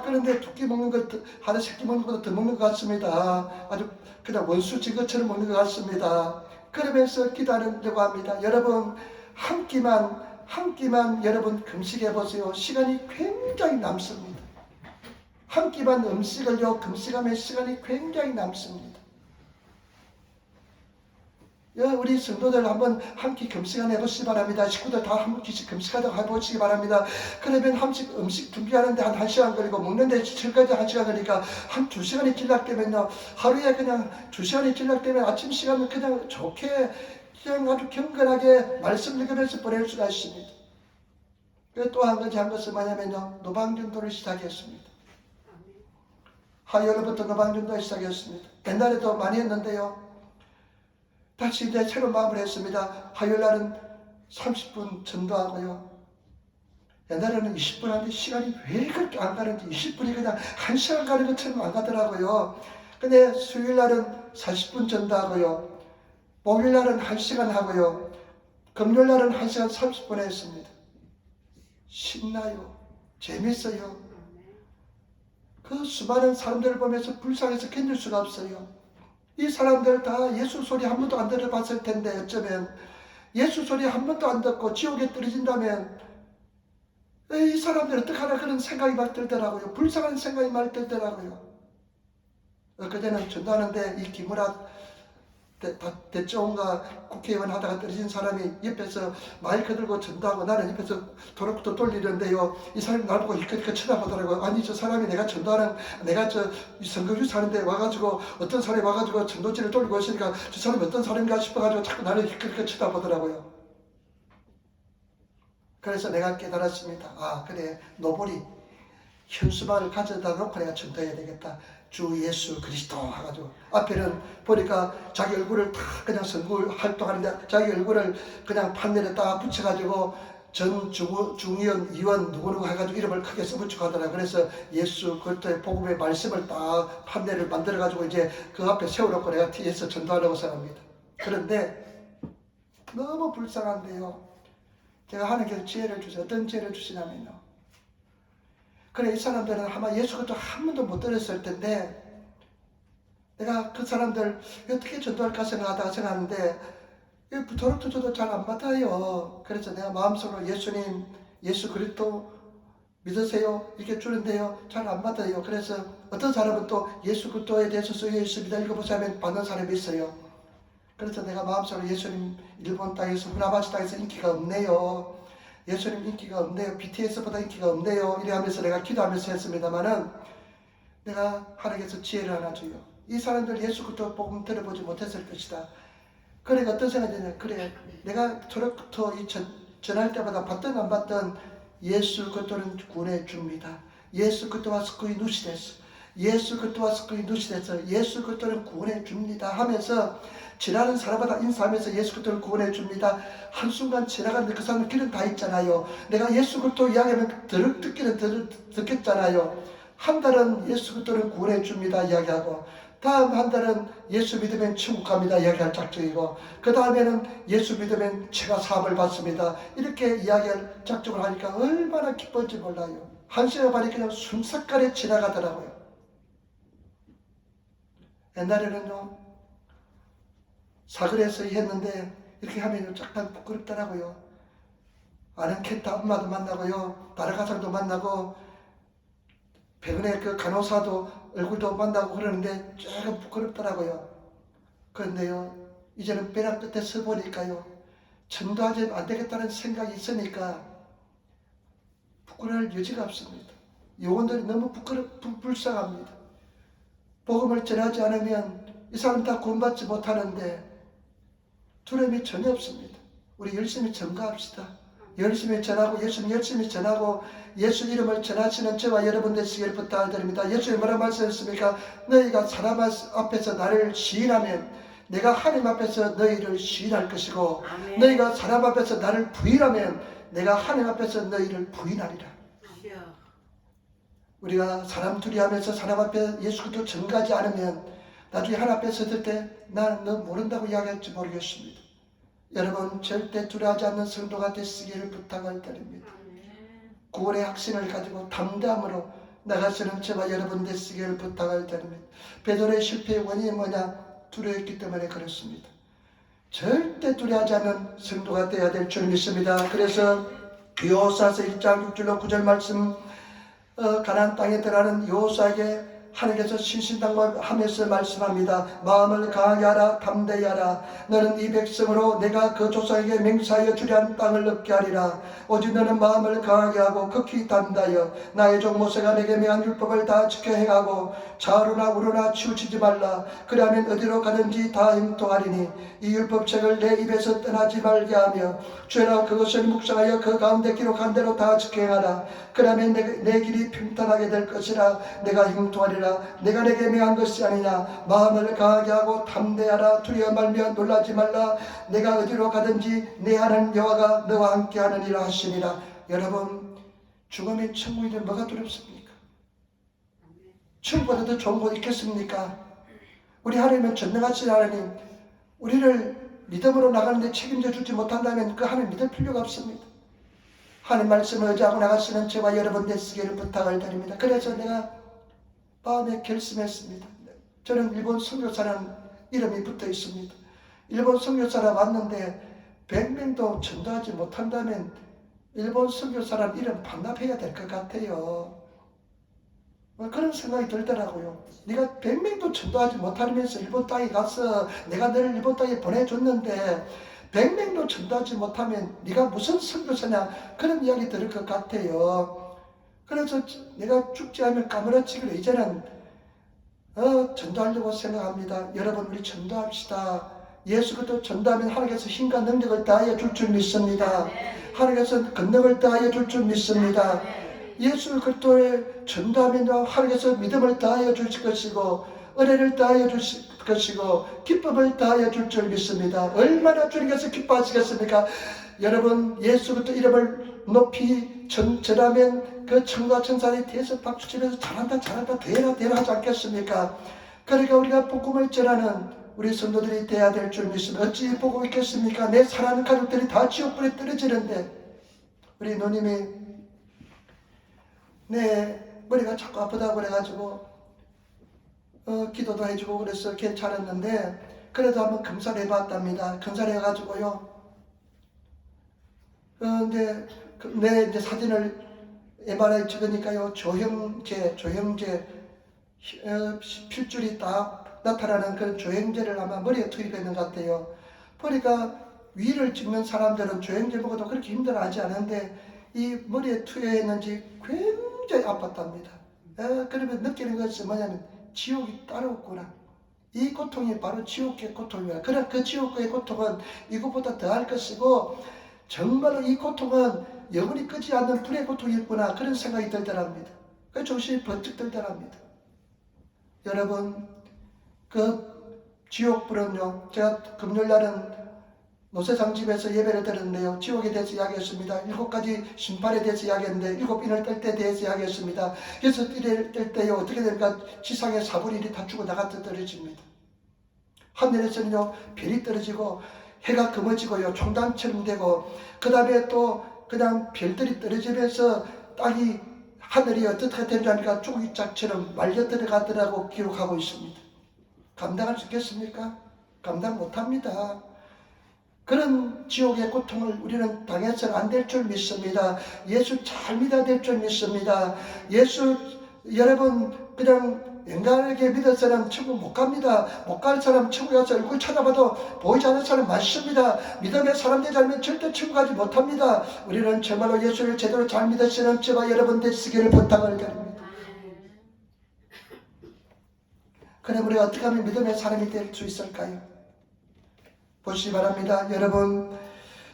Speaker 1: 그런데 두 끼 먹는 것, 하루 세 끼 먹는 것보다 더 먹는 것 같습니다. 아주 그냥 원수 진 것처럼 먹는 것 같습니다. 그러면서 기도하려고 합니다. 여러분, 한 끼만 여러분 금식해 보세요. 시간이 굉장히 남습니다. 한 끼만 음식을요, 금식하면 시간이 굉장히 남습니다. 우리 성도들 한번 한 끼 금식을 해보시기 바랍니다. 식구들 다 한 끼씩 금식하도록 해보시기 바랍니다. 그러면 음식 준비하는데 한 1시간 걸리고 먹는데 설까지 1시간 걸리니까 한 2시간이 질락되면요, 하루에 그냥 2시간이 질락되면 아침 시간은 그냥 좋게 그냥 아주 경건하게 말씀 읽으면서 보낼 수가 있습니다. 또 한 가지 한 것은 뭐냐면요, 노방전도를 시작했습니다. 화요일부터 노방전도 시작했습니다. 옛날에도 많이 했는데요, 다시 이제 새로운 마음을 했습니다. 화요일날은 30분 전도하고요. 옛날에는 20분 하는데 시간이 왜 그렇게 안 가는지 20분이 그냥 1시간 가는 것처럼 안 가더라고요. 근데 수요일날은 40분 전도하고요. 목요일날은 1시간 하고요. 금요일날은 1시간 30분 했습니다. 신나요. 재밌어요. 그 수많은 사람들을 보면서 불쌍해서 견딜 수가 없어요. 이 사람들 다 예수 소리 한 번도 안 들어봤을 텐데, 어쩌면 예수 소리 한 번도 안 듣고 지옥에 떨어진다면 이 사람들 어떡하나 그런 생각이 막 들더라고요. 불쌍한 생각이 막 들더라고요. 그때는 전도하는데 이 김우라 대통령과 국회의원 하다가 떨어진 사람이 옆에서 마이크 들고 전도하고 나는 옆에서 도로부터 돌리는데요, 이 사람이 날 보고 이렇게 쳐다보더라고요. 아니, 저 사람이 내가 전도하는, 내가 저 선거주 사는데 와가지고 어떤 사람이 와가지고 전도지를 돌리고 있으니까 저 사람이 어떤 사람인가 싶어가지고 자꾸 나를 이렇게 쳐다보더라고요. 그래서 내가 깨달았습니다. 그래, 노블이 현수막을 가져다 놓고 내가 전도해야 되겠다. 주 예수 그리스도 해가지고 앞에는 보니까 자기 얼굴을 다 그냥 선거 활동하는데 자기 얼굴을 그냥 판넬에 딱 붙여가지고 전 중의원, 의원 누구누구 해가지고 이름을 크게 써붙이고 하더라. 그래서 예수 그리스도의 복음의 말씀을 딱 판넬을 만들어가지고 이제 그 앞에 세워놓고 내가 뒤에서 전도하려고 생각합니다. 그런데 너무 불쌍한데요, 제가 하나님께서 지혜를 주세요. 어떤 지혜를 주시냐면요, 그래, 이 사람들은 아마 예수 그리스도 한 번도 못 들었을 텐데 내가 그 사람들 어떻게 전도할까 생각하는데 도록도 저도 잘 안 받아요. 그래서 내가 마음속으로 예수님, 예수 그리스도 믿으세요 이렇게 주는데요, 잘 안 받아요. 그래서 어떤 사람은 또 예수 그리스도에 대해서 쓰여 있습니다 읽어보자면 받는 사람이 있어요. 그래서 내가 마음속으로 예수님 일본 땅에서 후나바시 땅에서 인기가 없네요. 예수님 인기가 없네요. BTS보다 인기가 없네요. 이래 하면서 내가 기도하면서 했습니다만은 내가 하나님께서 지혜를 하나 줘요. 이 사람들 예수 그리스도 복음 들어보지 못했을 것이다. 그러니까 어떤 생각이 드냐, 그래, 내가 저로부터 전할 때마다 받든 안 받든 예수 그리스도는 구원해 줍니다. 예수 그리스도와 스크이 누시데스, 예수 그리스도와 스크이 누시데스, 예수 그리스도는 구원해 줍니다 하면서 지나는 사람마다 인사하면서 예수 그리스도를 구원해 줍니다. 한순간 지나가는데 그 사람은 길은 다 있잖아요. 내가 예수 그리스도 이야기하면 듣기는 듣겠잖아요. 한 달은 예수 그리스도를 구원해 줍니다 이야기하고, 다음 한 달은 예수 믿으면 천국 갑니다 이야기할 작정이고, 그 다음에는 예수 믿으면 제가 사함을 받습니다 이렇게 이야기할 작정을 하니까 얼마나 기쁜지 몰라요. 한 시간 반이 그냥 순삭간에 지나가더라고요. 옛날에는요, 사거리에서 했는데 이렇게 하면 약간 부끄럽더라고요. 아는 캔타 엄마도 만나고요, 다른 가정도 만나고, 병원의 그 간호사도 얼굴도 만나고 그러는데 조금 부끄럽더라고요. 그런데요, 이제는 벼랑 끝에 서 보니까요, 전도하지 안 되겠다는 생각이 있으니까 부끄러울 여지가 없습니다. 요원들이 너무 불쌍합니다. 복음을 전하지 않으면 이 사람 다 구원받지 못하는데 두려움이 전혀 없습니다. 우리 열심히 전가합시다. 열심히 전하고 예수님 열심히 전하고 예수 이름을 전하시는 저와 여러분 되시길 부탁드립니다. 예수님 뭐라고 말씀하셨습니까? 너희가 사람 앞에서 나를 시인하면 내가 하나님 앞에서 너희를 시인할 것이고
Speaker 2: 아멘.
Speaker 1: 너희가 사람 앞에서 나를 부인하면 내가 하나님 앞에서 너희를 부인하리라. 우리가 사람 두려워하면서 사람 앞에 예수 그리스도 전가하지 않으면 나중에 하나님 앞에 섰을 때 나는 너 모른다고 이야기할지 모르겠습니다. 여러분 절대 두려워하지 않는 성도가 되시기를 부탁을 드립니다. 구원의 확신을 가지고 담대함으로 나가시는 저와 여러분 되시기를 부탁을 드립니다. 베드로의 실패의 원인이 뭐냐? 두려워했기 때문에 그렇습니다. 절대 두려워하지 않는 성도가 되어야 될 줄 믿습니다. 그래서 여호수아서 1장 6절로 9절 말씀 가나안 땅에 들어가는 여호수아에게 하나님께서 신신당부하면서 말씀합니다. 마음을 강하게 하라 담대히 하라. 너는 이 백성으로 내가 그 조상에게 맹세하여 주려는 땅을 얻게 하리라. 오직 너는 마음을 강하게 하고 극히 담대하여 나의 종 모세가 내게 명한 율법을 다 지켜 행하고 좌우로나 우로나 치우치지 말라. 그러면 어디로 가든지 다 형통하리니 이 율법책을 내 입에서 떠나지 말게 하며 주의라 그것을 묵상하여 그 가운데 기록한 대로 다 지켜 행하라. 그러면 내 길이 평탄하게 될 것이라. 내가 형통하리라. 내가 내게 명한 것이 아니냐. 마음을 강하게 하고 담대하라. 두려워 말며 놀라지 말라. 내가 어디로 가든지 내 하나님 여호와가 너와 함께 하느니라 하시니라. 여러분 죽음이 천국인데 뭐가 두렵습니까? 천국보다 더 좋은 곳 있겠습니까? 우리 하나님은 전능하신 하나님, 우리를 믿음으로 나가는데 책임져 주지 못한다면 그 하나님 믿을 필요가 없습니다. 하나님 말씀을 의지하고 나가시는 저와 여러분 되시기를 부탁을 드립니다. 그래서 내가 마음에 결심했습니다. 저는 일본 선교사라는 이름이 붙어 있습니다. 일본 선교사라 왔는데 100명도 전도하지 못한다면 일본 선교사라는 이름 반납해야 될 것 같아요. 그런 생각이 들더라고요. 네가 100명도 전도하지 못하면서 일본 땅에 가서 내가 너를 일본 땅에 보내줬는데 100명도 전도하지 못하면 네가 무슨 선교사냐, 그런 이야기 들을 것 같아요. 그래서 내가 죽지 않으면 까무러치기로 이제는 전도하려고 생각합니다. 여러분 우리 전도합시다. 예수 그리스도 전도하면 하나님께서 힘과 능력을 다하여 줄 줄 믿습니다. 하나님께서 권능을 다하여 줄 줄 믿습니다. 예수 그리스도의 전도하면 하나님께서 믿음을 다하여 주실 것이고 은혜를 다하여 주실 것이고 기쁨을 다하여 줄 줄 믿습니다. 얼마나 주님께서 기뻐하시겠습니까? 여러분 예수 그리스도 이름을 높이 전하면 그 천과 천사들이 뒤에서 박수치면서 잘한다 잘한다 대라 하지 않겠습니까? 그러니까 우리가 복음을 전하는 우리 성도들이 돼야 될 줄 믿습니다. 어찌 보고 있겠습니까? 내 사랑하는 가족들이 다 지옥불에 떨어지는데 우리 누님이 내 머리가 자꾸 아프다고 그래가지고 기도도 해주고 그래서 괜찮았는데 그래도 한번 검사를 해봤답니다. 검사를 해가지고요. 근데 내 이제 사진을 MRI 찍으니까요. 조형제 필줄이 딱 나타나는 그런 조형제를 아마 머리에 투입했는 것 같아요. 보니까 위를 찍는 사람들은 조형제 먹어도 그렇게 힘들어하지 않은데 이 머리에 투여했는지 굉장히 아팠답니다. 그러면 느끼는 것이 뭐냐면 지옥이 따로 없구나. 이 고통이 바로 지옥의 고통이야. 그래 그 지옥의 고통은 이것보다 더할 것이고 정말로 이 고통은 영원히 끄지 않는 불의 고통이구나. 그런 생각이 들더랍니다. 그 정신이 번쩍 들더랍니다. 여러분 그 지옥불은요, 제가 금요일날은 노세상 집에서 예배를 드렸는데요. 지옥에 대해서 이야기했습니다. 7가지 심판에 대해서 이야기했는데 7인을 뗄 때에 대해서 이야기했습니다. 그래서 뗄 때요 어떻게 됩니까? 지상의 4분의 1이 다 죽어 나가서 떨어집니다. 하늘에서는요 별이 떨어지고 해가 검어지고요 총단처럼 되고 그 다음에 또 그냥 별들이 떨어지면서 땅이 하늘이 어떻게 되는지 아니까 쪼기짝처럼 말려 들어가더라고 기록하고 있습니다. 감당할 수 있겠습니까? 감당 못합니다. 그런 지옥의 고통을 우리는 당해서는 안 될 줄 믿습니다. 예수 잘 믿어야 될 줄 믿습니다. 예수 여러분 그냥 인간에게 믿어서는 천국 못 갑니다. 못 갈 사람 천국에 가서 얼굴 찾아봐도 보이지 않는 사람 많습니다. 믿음의 사람 되지 않으면 절대 천국 가지 못합니다. 우리는 정말로 예수를 제대로 잘 믿으시는 저와 여러분 되시기를 부탁을 드립니다. 그럼 우리가 어떻게 하면 믿음의 사람이 될 수 있을까요? 보시기 바랍니다. 여러분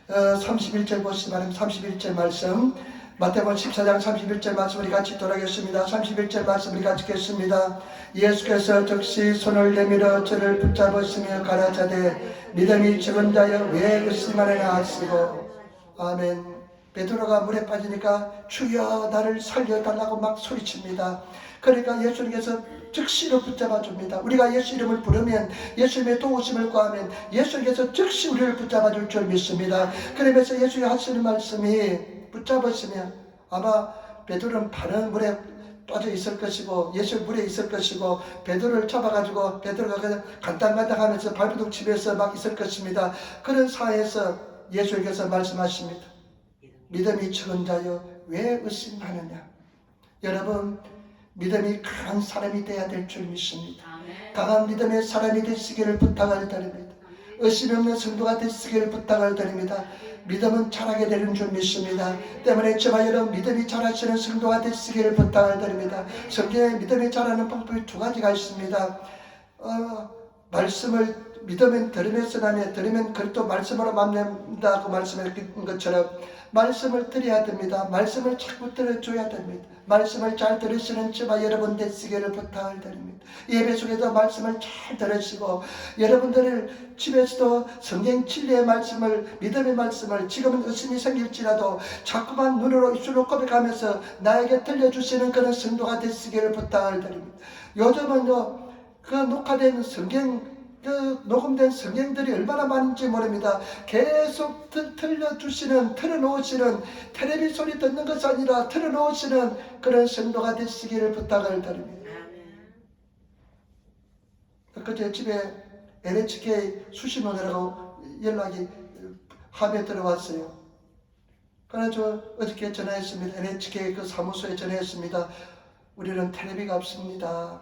Speaker 1: 31절 보시기 바랍니다. 31절 말씀 마태복음 14장 31절 말씀 우리 같이 돌아가겠습니다. 31절 말씀 우리 같이 읽겠습니다. 예수께서 즉시 손을 내밀어 저를 붙잡으시며 가라사대 믿음이 적은 자여 왜 의심하느냐 하시고 아멘. 베드로가 물에 빠지니까 주여 나를 살려달라고 막 소리칩니다. 그러니까 예수님께서 즉시로 붙잡아 줍니다. 우리가 예수 이름을 부르면 예수님의 도우심을 구하면 예수님께서 즉시 우리를 붙잡아 줄 줄 믿습니다. 그러면서 예수님이 하시는 말씀이 붙잡으시면 아마 베드로는 바른 물에 빠져 있을 것이고 예수 물에 있을 것이고 베드로를 잡아가지고 베드로가 그냥 간당간당하면서 발버둥 치면서 막 있을 것입니다. 그런 상황에서 예수님께서 말씀하십니다. 믿음이 적은 자여 왜 의심하느냐. 여러분 믿음이 강한 사람이 되어야 될 줄 믿습니다. 강한 믿음의 사람이 되시기를 부탁을 드립니다. 의심이 없는 성도가 되시기를 부탁을 드립니다. 믿음은 자라게 되는 줄 믿습니다. 때문에 저와 여러분 믿음이 자라시는 성도가 되시기를 부탁을 드립니다. 성경에 믿음이 자라는 방법이 두 가지가 있습니다. 말씀을 믿으면 들으면서 나면 들으면 그것도 말씀으로 만난다고 말씀했던 것처럼 말씀을 드려야 됩니다. 말씀을 자꾸 들어줘야 됩니다. 말씀을 잘 들으시는 저와 여러분 되시기를 부탁을 드립니다. 예배 속에도 말씀을 잘 들으시고 여러분들 집에서도 성경 진리의 말씀을 믿음의 말씀을 지금은 의심이 생길지라도 자꾸만 눈으로 입술로 고백하면서 나에게 들려주시는 그런 성도가 되시기를 부탁을 드립니다. 요즘은요 그 녹화된 성경 녹음된 성경들이 얼마나 많은지 모릅니다. 계속 틀어놓으시는 텔레비 소리 듣는 것이 아니라 틀어놓으시는 그런 성도가 되시기를 부탁을 드립니다. 그제 집에 NHK 수신호라고 연락이 함에 들어왔어요. 그래서 어저께 전화했습니다. NHK 그 사무소에 전화했습니다. 우리는 텔레비가 없습니다.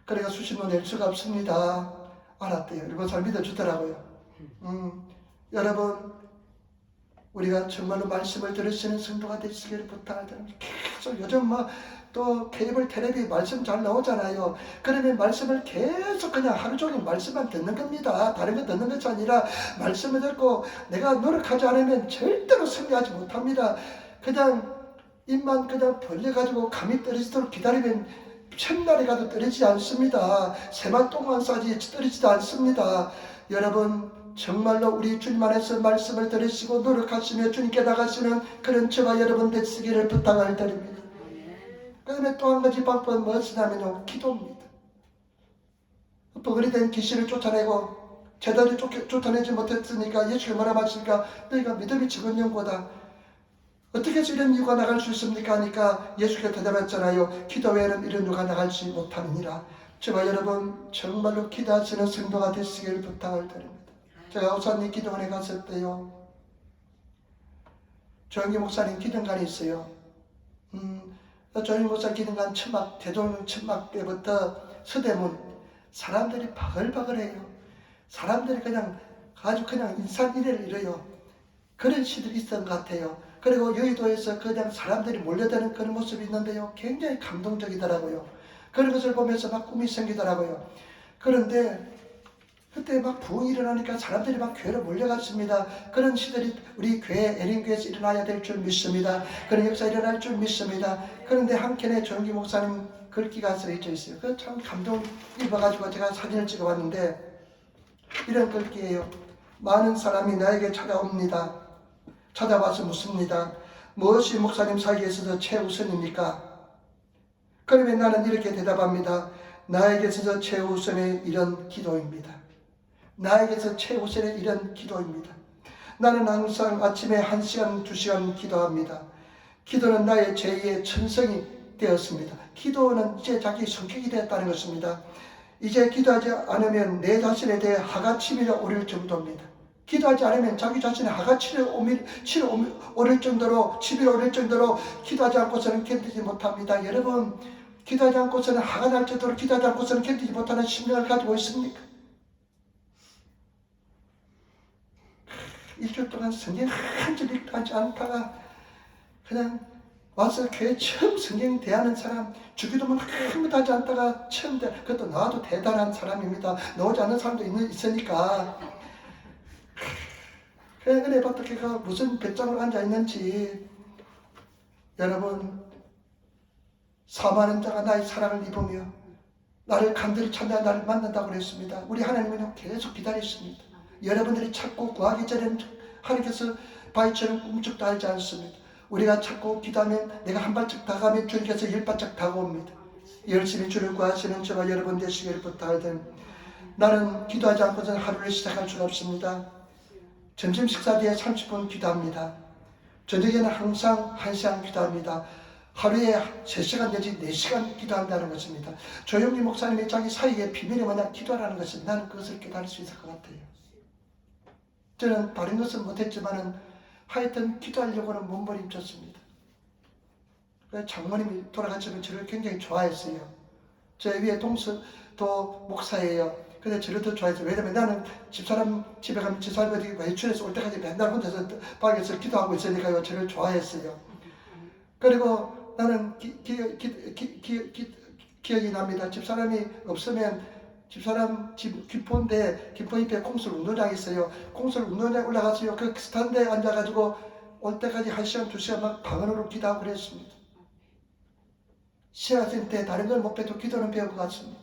Speaker 1: 그러니까 수신호 낼 수가 없습니다. 알았대요. 일본 사람 믿어주더라고요. 여러분 우리가 정말로 말씀을 들으시는 성도가 되시기를 부탁드립니다. 계속 요즘 또 케이블 텔레비 말씀 잘 나오잖아요. 그러면 말씀을 계속 그냥 하루 종일 말씀만 듣는 겁니다. 다른 거 듣는 것이 아니라 말씀을 듣고 내가 노력하지 않으면 절대로 승리하지 못합니다. 그냥 입만 그냥 벌려가지고 감이 떨어지도록 기다리면 첫날에 가도 떨어지지 않습니다. 세만 똥만 싸지 떨어지지 않습니다. 여러분 정말로 우리 주님 안에서 말씀을 들으시고 노력하시며 주님께 나가시는 그런 저와 여러분 되시기를 부탁을 드립니다. 그 다음에 또 한 가지 방법은 무엇이냐면요 기도입니다. 버거리 된 귀신을 쫓아내고 제자를 쫓아내지 못했으니까 예수가 뭐라 하십니까? 너희가 믿음이 적은 영보다 어떻게 해서 이런 이유가 나갈 수 있습니까? 하니까 예수께서 대답했잖아요. 기도 외에는 이런 이유가 나갈지 못함이니라. 저와 여러분 정말로 기도하시는 성도가 되시기를 부탁을 드립니다. 제가 우산리 기도원에 갔을 때요. 조영기 목사님 기도관이 있어요. 조영기 목사 기도관 천막, 대종령 천막 때부터 서대문 사람들이 바글바글해요. 사람들이 그냥 아주 그냥 인산이래를 이뤄요. 그런 시들이 있었던 것 같아요. 그리고 여의도에서 그냥 사람들이 몰려드는 그런 모습이 있는데요. 굉장히 감동적이더라고요. 그런 것을 보면서 막 꿈이 생기더라고요. 그런데 그때 막 부흥이 일어나니까 사람들이 막 교회로 몰려갔습니다. 그런 시들이 우리 교회, 애린교회에서 일어나야 될 줄 믿습니다. 그런 역사 일어날 줄 믿습니다. 그런데 한켠에 조영기 목사님 글귀가 써져 있어요. 그 참 감동 입어가지고 제가 사진을 찍어봤는데 이런 글귀예요. 많은 사람이 나에게 찾아옵니다. 찾아와서 묻습니다. 무엇이 목사님 살기에서도 최우선입니까? 그러면 나는 이렇게 대답합니다. 나에게서 최우선의 이런 기도입니다. 나에게서 최우선의 이런 기도입니다. 나는 항상 아침에 1시간, 2시간 기도합니다. 기도는 나의 제2의 천성이 되었습니다. 기도는 이제 자기 성격이 되었다는 것입니다. 이제 기도하지 않으면 내 자신에 대해 하가치밀에 오를 정도입니다. 기도하지 않으면 자기 자신의 하가치를 오를 정도로 치밀에 오를 정도로 기도하지 않고서는 견디지 못합니다. 여러분 기도하지 않고서는 하가 날 정도로 기도하지 않고서는 견디지 못하는 심령을 가지고 있습니까? 일주일 동안 성경 한 줄 읽지 않다가 그냥 와서 교회 처음 성경 대하는 사람, 주기도문 한 번도 하지 않다가 처음 그것도 나와도 대단한 사람입니다. 나오지 않는 사람도 있으니까. 은혜 받다 걔가 무슨 배짱을 앉아 있는지. 여러분, 사모하는 자가 나의 사랑을 입으며 나를 간절히 찾아 나를 만난다고 그랬습니다. 우리 하나님은 계속 기다리십니다. 여러분들이 찾고 구하기 전에는 하나님께서 바위처럼 꿈쩍도 하지 않습니다. 우리가 찾고 기도하면 내가 한 발짝 다가가면 주님께서 열 발짝 다가옵니다. 열심히 주를 구하시는 저와 여러분 되시기를 부탁드립니다. 나는 기도하지 않고서는 하루를 시작할 수가 없습니다. 점심 식사 뒤에 30분 기도합니다. 저녁에는 항상 1시간 기도합니다. 하루에 3시간 내지 4시간 기도한다는 것입니다. 조영기 목사님이 자기 사이의 비밀이 뭐냐? 기도하라는 것입니다. 나는 그것을 깨달을 수 있을 것 같아요. 저는 다른 것은 못했지만은 하여튼 기도하려고는 몸부림쳤습니다. 장모님이 돌아가시면 저를 굉장히 좋아했어요. 제 위에 동서도 목사예요. 근데 저를 더 좋아했어요. 왜냐면 나는 집사람 집에 가면 집사람 어디 외출해서 올 때까지 맨날 혼자서 방에서 기도하고 있으니까요. 저를 좋아했어요. 그리고 나는 기억이 납니다. 집사람이 없으면 집사람 집 김포인데 김포 옆에 콩술 운동장이 있어요. 콩술 운동장에 올라가서요. 그 스탠드에 앉아가지고 올 때까지 1시간 2시간 막 방언으로 기도하고 그랬습니다. 신학생 때 다른 걸 못 배도 기도는 배우고 갔습니다.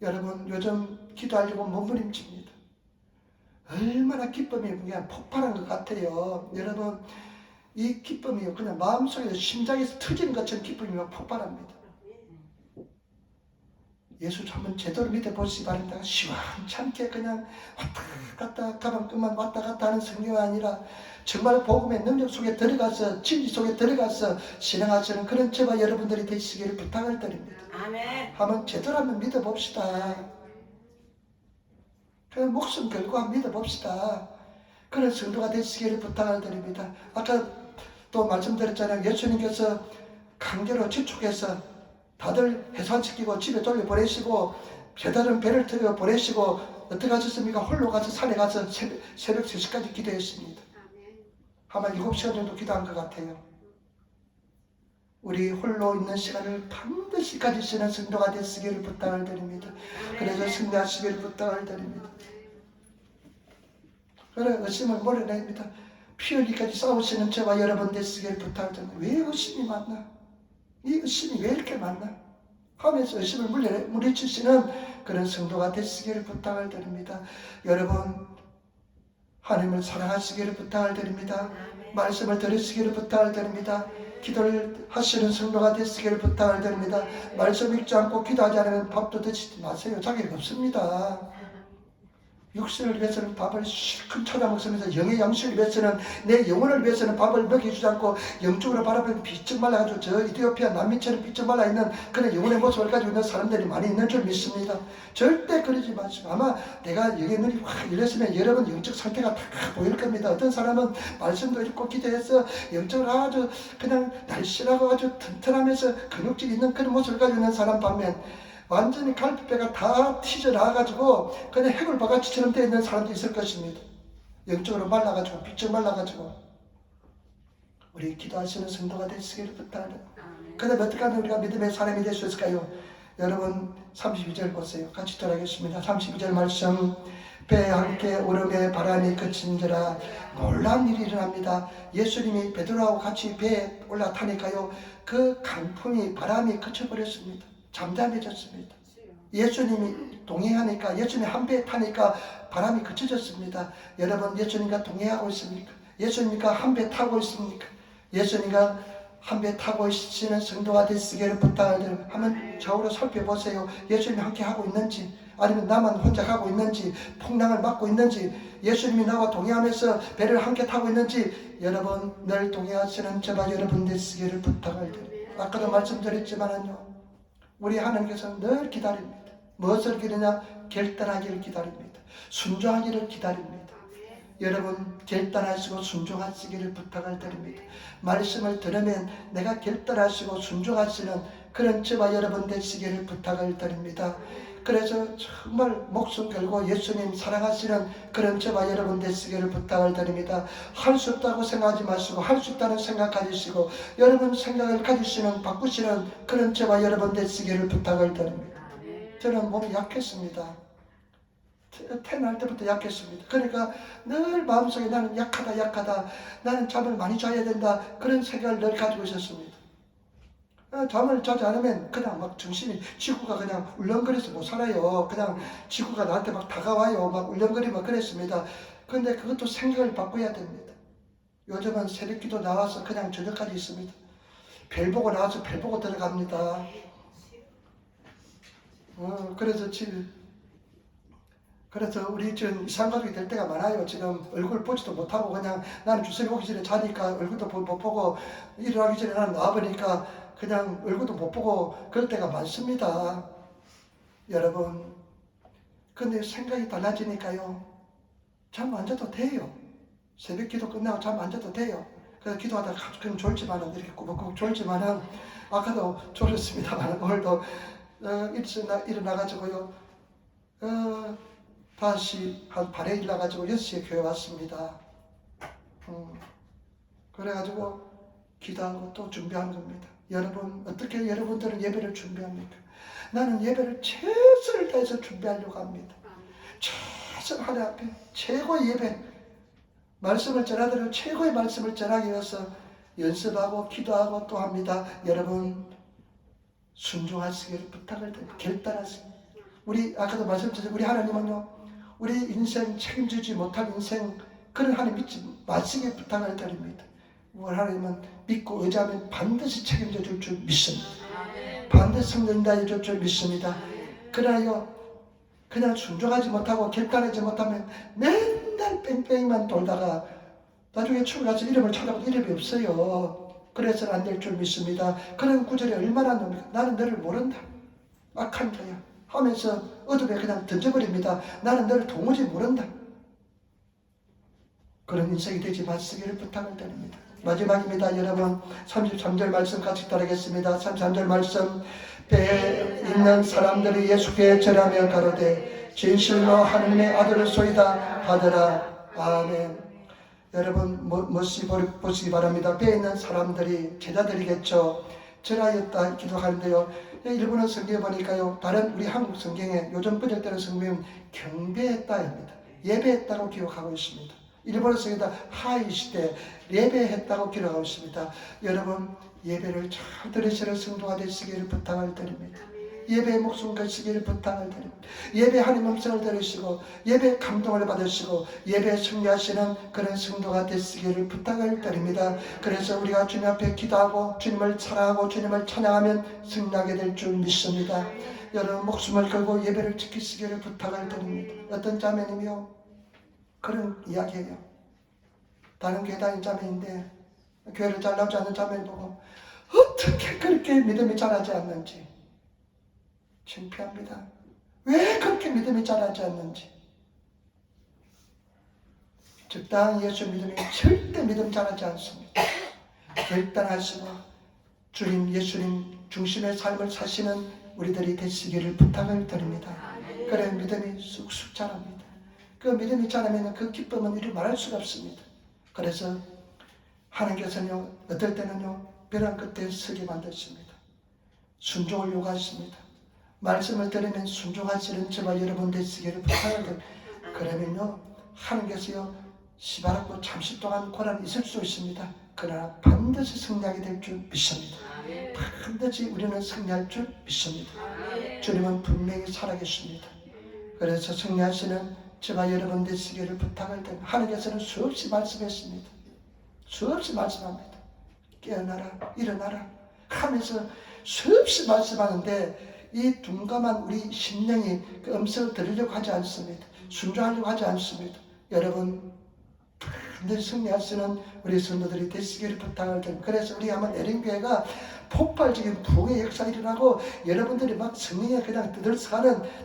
Speaker 1: 여러분 요즘 기도하려고 몸부림칩니다. 얼마나 기쁨이 그냥 폭발한 것 같아요. 여러분 이 기쁨이요 그냥 마음속에서 심장에서 터지는 것처럼 기쁨이 막 폭발합니다. 예수 한번 제대로 믿어보시기 바랍니다. 시원찮게 그냥 왔다 갔다 가방끈만 왔다 갔다 하는 성경이 아니라 정말 복음의 능력 속에 들어가서 진리 속에 들어가서 실행하시는 그런 저와 여러분들이 되시기를 부탁을 드립니다.
Speaker 2: 아멘.
Speaker 1: 한번 제대로 한번 믿어봅시다. 그냥 목숨 걸고 한번 믿어봅시다. 그런 성도가 되시기를 부탁을 드립니다. 아까 또 말씀드렸잖아요. 예수님께서 강제로 지축해서 다들 해산시키고 집에 돌려보내시고 배달은 배를 태워 보내시고 어떻게 하셨습니까? 홀로 가서 산에 가서 새벽 3시까지 기도했습니다. 아마 7시간 정도 기도한 것 같아요. 우리 홀로 있는 시간을 반드시 가지시는 성도가 되시기를 부탁을 드립니다. 그래서 승리하시기를 부탁을 드립니다. 그래 의심을 몰아냅니다. 피 흘리까지 싸우시는 저와 여러분 되시기를 부탁을 드립니다. 왜 의심이 많나? 이 의심이 왜 이렇게 많나? 하면서 의심을 물리치시는 그런 성도가 되시기를 부탁을 드립니다. 여러분 하나님을 사랑하시기를 부탁을 드립니다. 말씀을 들으시기를 부탁을 드립니다. 기도를 하시는 성도가 되시기를 부탁을 드립니다. 말씀 읽지 않고 기도하지 않으면 밥도 드시지 마세요. 자격이 없습니다. 육신을 위해서는 밥을 실컷 찾아먹으면서 영의 양식을 위해서는 내 영혼을 위해서는 밥을 먹여주지 않고 영적으로 바라보면 비쩍 말라가지고 저 이디오피아 난민처럼 비쩍 말라있는 그런 영혼의 모습을 가지고 있는 사람들이 많이 있는 줄 믿습니다. 절대 그러지 마시고 아마 내가 영의 눈이 확 열렸으면 여러분 영적 상태가 다 보일 겁니다. 어떤 사람은 말씀도 읽고 기도해서 영적으로 아주 그냥 날씬하고 아주 튼튼하면서 근육질 있는 그런 모습을 가지고 있는 사람 반면 완전히 갈비뼈가 다 튀져나와가지고 그냥 해골바가지처럼 되어 있는 사람도 있을 것입니다. 영적으로 말라가지고 비쩍 말라가지고 우리 기도하시는 성도가 되시기를 부탁합니다. 그다음에 어떻게 하면 우리가 믿음의 사람이 될 수 있을까요? 여러분 32절 보세요. 같이 돌아가겠습니다. 32절 말씀 배 함께 오름에 바람이 그친지라 놀라운 일이 일어납니다. 예수님이 베드로하고 같이 배에 올라타니까요 그 강풍이 바람이 그쳐버렸습니다. 잠잠해졌습니다. 예수님이 동행하니까 예수님이 한 배에 타니까 바람이 그쳐졌습니다. 여러분 예수님과 동행하고 있습니까? 예수님과 한 배 타고 있습니까? 예수님과 한 배 타고 있으시는 성도가 되시기를 부탁을 한번 좌우로 살펴보세요. 예수님이 함께 하고 있는지 아니면 나만 혼자 가고 있는지 풍랑을 맞고 있는지 예수님이 나와 동행하면서 배를 함께 타고 있는지 여러분 늘 동행하시는 저와 여러분 되시기를 부탁을 드립니다. 아까도 말씀드렸지만요 우리 하나님께서는 늘 기다립니다. 무엇을 기다리냐? 결단하기를 기다립니다. 순종하기를 기다립니다. 여러분 결단하시고 순종하시기를 부탁을 드립니다. 말씀을 들으면 내가 결단하시고 순종하시는 그런 저와 여러분 되시기를 부탁을 드립니다. 그래서 정말 목숨 걸고 예수님 사랑하시는 그런 저와 여러분 되시기를 부탁을 드립니다. 할 수 없다고 생각하지 마시고 할 수 있다는 생각 가지시고 여러분 생각을 가지시는 바꾸시는 그런 저와 여러분 되시기를 부탁을 드립니다. 저는 몸이 약했습니다. 태어날 때부터 약했습니다. 그러니까 늘 마음속에 나는 약하다 나는 잠을 많이 자야 된다 그런 생각을 늘 가지고 있었습니다. 잠을 자지 않으면 그냥 막 정신이 지구가 그냥 울렁거려서 못 살아요. 그냥 지구가 나한테 막 다가와요. 막 울렁거리고 그랬습니다. 그런데 그것도 생각을 바꿔야 됩니다. 요즘은 새벽기도 나와서 그냥 저녁까지 있습니다. 별 보고 나와서 별 보고 들어갑니다. 그래서 우리 지금 이상가족이 될 때가 많아요. 지금 얼굴 보지도 못하고 그냥 나는 주선이 오기 전에 자니까 얼굴도 못 보고 일어나기 전에 나는 나와보니까 그냥 얼굴도 못 보고 그럴 때가 많습니다. 여러분. 근데 생각이 달라지니까요. 잠 안 자도 돼요. 새벽 기도 끝나고 잠 안 자도 돼요. 그래서 기도하다가 가끔 졸지만은 이렇게 꾸벅꾸벅 졸지만은 아까도 졸았습니다만 오늘도 일어나가지고요. 다시 한 발에 일어나가지고 6시에 교회 왔습니다. 그래가지고 기도하고 또 준비하는 겁니다. 여러분 어떻게 여러분들은 예배를 준비합니까? 나는 예배를 최선을 다해서 준비하려고 합니다. 최선 하나님 앞에 최고의 예배 말씀을 전하더라도 최고의 말씀을 전하기 위해서 연습하고 기도하고 또 합니다. 여러분 순종하시기를 부탁을 드립니다. 결단하시기. 우리 아까도 말씀드렸죠. 우리 하나님은요. 우리 인생 책임지지 못할 인생 그런 하나님 믿지 마시기 부탁을 드립니다. 우리 하나님은 믿고 의지하면 반드시 책임져 줄 줄 믿습니다. 반드시 성령다 줄 줄 믿습니다. 그러나요 그냥 순종하지 못하고 결단하지 못하면 맨날 뺑뺑이만 돌다가 나중에 축을 가서 이름을 찾아봐도 이름이 없어요. 그래서는 안 될 줄 믿습니다. 그런 구절이 얼마나 놉니까? 나는 너를 모른다. 악한 자야. 하면서 어둠에 그냥 던져버립니다. 나는 너를 도무지 모른다. 그런 인생이 되지 마시기를 부탁을 드립니다. 마지막입니다. 여러분 33절 말씀 같이 따르겠습니다. 33절 말씀 배에 있는 사람들이 예수께 절하며 가로되 진실로 하느님의 아들을 소이다 하더라. 아멘. 여러분 보시기 바랍니다. 배에 있는 사람들이 제자들이겠죠. 절하였다 기도하는데요. 일본어 성경에 보니까요. 다른 우리 한국 성경에 요즘 번역되는 성경은 경배했다입니다. 예배했다고 기록하고 있습니다. 일본어 성경에다 하이시대 예배했다고 기록하고 있습니다. 여러분 예배를 잘 들으시는 성도가 되시기를 부탁을 드립니다. 예배의 목숨 걸시기를 부탁을 드립니다. 예배 하나님 음성을 들으시고 예배 감동을 받으시고 예배 승리하시는 그런 성도가 되시기를 부탁을 드립니다. 그래서 우리가 주님 앞에 기도하고 주님을 사랑하고 주님을 찬양하면 승리하게 될 줄 믿습니다. 여러분 목숨을 걸고 예배를 지키시기를 부탁을 드립니다. 어떤 자매님이요 그런 이야기예요. 다른 교회 다니는 자매인데 교회를 잘 나오지 않는 자매를 보고 어떻게 그렇게 믿음이 자라지 않는지 창피합니다. 왜 그렇게 믿음이 자라지 않는지. 적당히 예수 믿음이 절대 믿음 자라지 않습니다. 결단하시고 주님 예수님 중심의 삶을 사시는 우리들이 되시기를 부탁을 드립니다. 그래 믿음이 쑥쑥 자랍니다. 그 믿음이 자라면 그 기쁨은 이루 말할 수가 없습니다. 그래서 하나님께서는요 어떨 때는요 벼랑 끝에 서게 만드십니다. 순종을 요구하십니다. 말씀을 들으면 순종하시는 저와 여러분 되시기를 부탁을 드립니다. 그러면요 하나님께서요 시바라고 잠시 동안 고난이 있을 수 있습니다. 그러나 반드시 승리하게 될 줄 믿습니다. 반드시 우리는 승리할 줄 믿습니다. 주님은 분명히 살아계십니다. 그래서 승리하시는 저와 여러분 되시기를 부탁을 드립니다. 하나님께서는 수없이 말씀했습니다. 수없이 말씀합니다. 깨어나라 일어나라 하면서 수없이 말씀하는데 이 둔감한 우리 심령이 그 음성을 들으려고 하지 않습니다. 순종하려고 하지 않습니다. 여러분 반드시 승리할 수 있는 우리 성도들이 되시기를 부탁을 드립니다. 그래서 우리 아마 내림교회가 폭발적인 부흥의 역사가 일어나고 여러분들이 막 성령에 그냥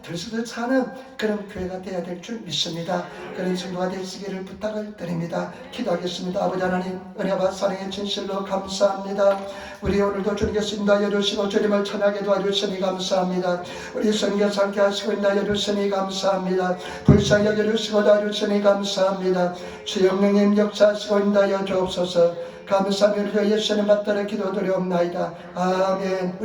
Speaker 1: 들썩들썩하는 그런 교회가 되어야 될 줄 믿습니다. 그런 성도가 되시기를 부탁을 드립니다. 기도하겠습니다. 아버지 하나님, 은혜와 사랑의 진실로 감사합니다. 우리 오늘도 주님께서 인도하여 주시고 주님을 천하게 도와주시니 감사합니다. 우리 성경을 함께 하시고 인도하여 주시니 감사합니다. 불쌍히 여겨주시고 도와주시니 감사합니다. 주의 영령님 역사하시고 인도하여 주옵소서. 감사하며 예수님 받들어 기도드리옵나이다. 아멘.